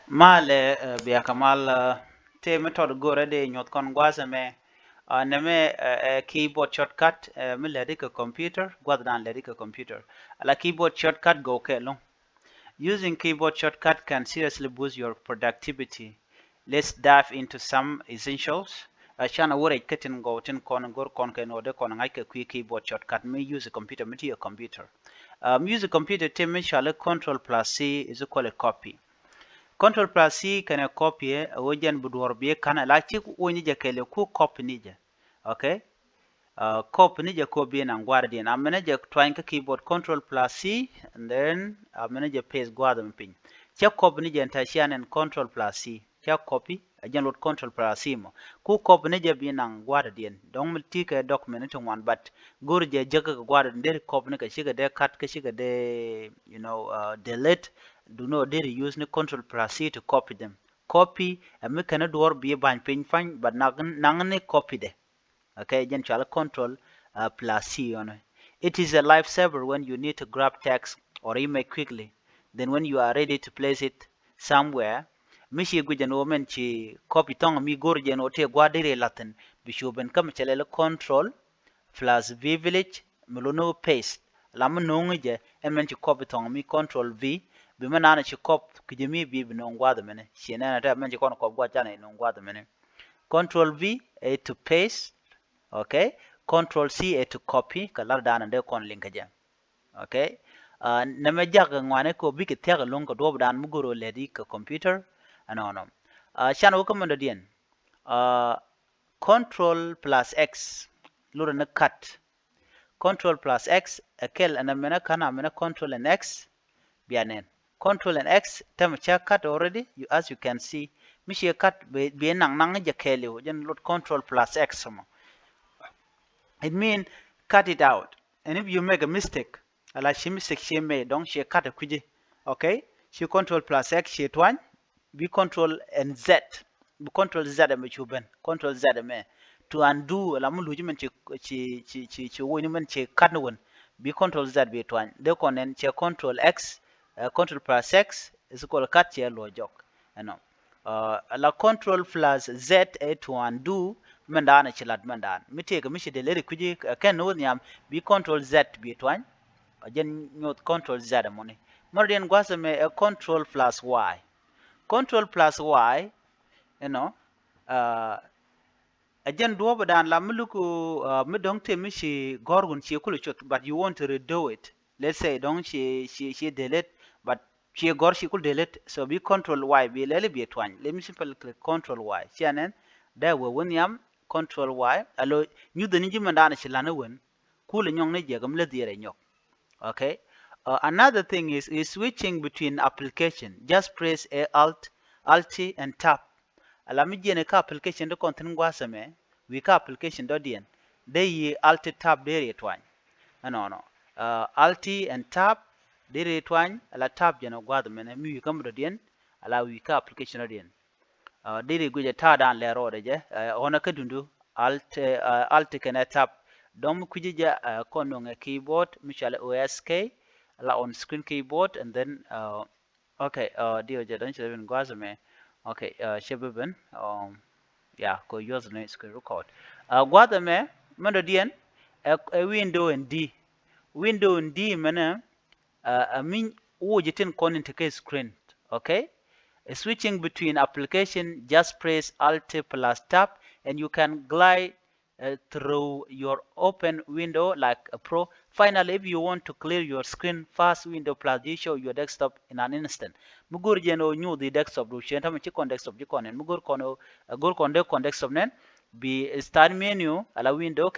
Male biya kamal te method gore de nyot kon gwaza me neme keyboard shortcut me ledi ka computer gwada dan ledi ka computer ala keyboard shortcut go ke long. Using keyboard shortcut can seriously boost your productivity. Let's dive into some essentials. Shana wore ketin go tin kon gor kon ke no de kon ngai ka keyboard shortcut me use a computer me your computer. Use a computer te me shall control plus C is equal to copy. Control plus C can copy wajan budwar biye kana la ci woni je kele ku copy nije. Okay? Copy nije ko biye nan gwada din. Amene je trying ka keyboard control plus C and then amene je paste gwada mpin. Che copy nije enta shianen control plus C. Che copy ajan lot control plus C mo. Ku copy nije biye nan gwada din. Dong multi ka document to one but gur je jaga gwada ndere copy ne ka shiga de cut ka shiga de delete. Do not dare use the control plus C to copy them. Copy and make an door be a bind pin fine, but nangane copy de. Okay, then shall control plus C on it. It is a lifesaver when you need to grab text or email quickly. Then when you are ready to place it somewhere, mishi gujan woman chi copy tong mi gorjen or te guadere latin bishoben come chalele control plus V village melono paste. Lama nongje and men chi copy tong mi control V. Bima nana chi kop kijimi bi no ngwada mene shiena na manje kono kop gwa chana no ngwada mene control V a to paste. Okay, control C a to copy kalar dana de kon link ja. Okay, na me jaga ngwane ko bi ke tega long ko do dan mugoro ledi ka computer no shana ko mando dien control plus X lura na cut control plus X akel ana mena kana mena control and X bianen Control and X temperature cut already. As you can see, mishi cut be nang jakeli jen load control plus X. It means cut it out. And if you make a mistake, like she mistake she made, don't she cut a kuji. Okay? She control plus X she one. Be control and Z. Be control Z me chuben. Control Z me. To undo la mulu jimen chi woni men chi cut no one. Be control Z be one. They can she control X. Control plus X is equal to cut here logic. La control plus Z to undo mandana chilat mandan. Me take a mishi de lady kuji can know nyam be control Z be twine. Again note control Z money. Moridian guasame a control plus Y. Control plus Y, again do over dan la muluku me don't tell mishi gorgon she but you want to redo it. Let's say don't she delete but she could delete so be control Y be lele be twine. Let me simply click control Y. Sianen there we win yam control Y allo new the ninja mandana shilana win cool nyong ne jagam le dire nyok. Okay. Another thing is switching between application. Just press a alt and tab. Alami jene ka application do kontin gwasame we ka application do dien. They alt tab there twine. Alt and tab there twine ala tab jeno gwada mene mi kam do dien ala we ka application do dien. There guje ta dan le ro de je ona ka dundu alt kana tab dom kujija kononga keyboard michal OSK la on screen keyboard and then okay dio je dan cheben gwazame okay shebeben yeah ko username screen record gwazame mando dien a window and D mana min wojitin konin take screen. Okay, switching between application, just press alt plus tab and you can glide through your open window like a pro. Finally, if you want to clear your screen, fast window plus D show your desktop in an instant. Mugur jeno new the desktop do shenta me chikon desktop jikon en mugur kono gur konde kon desktop nen be start menu ala window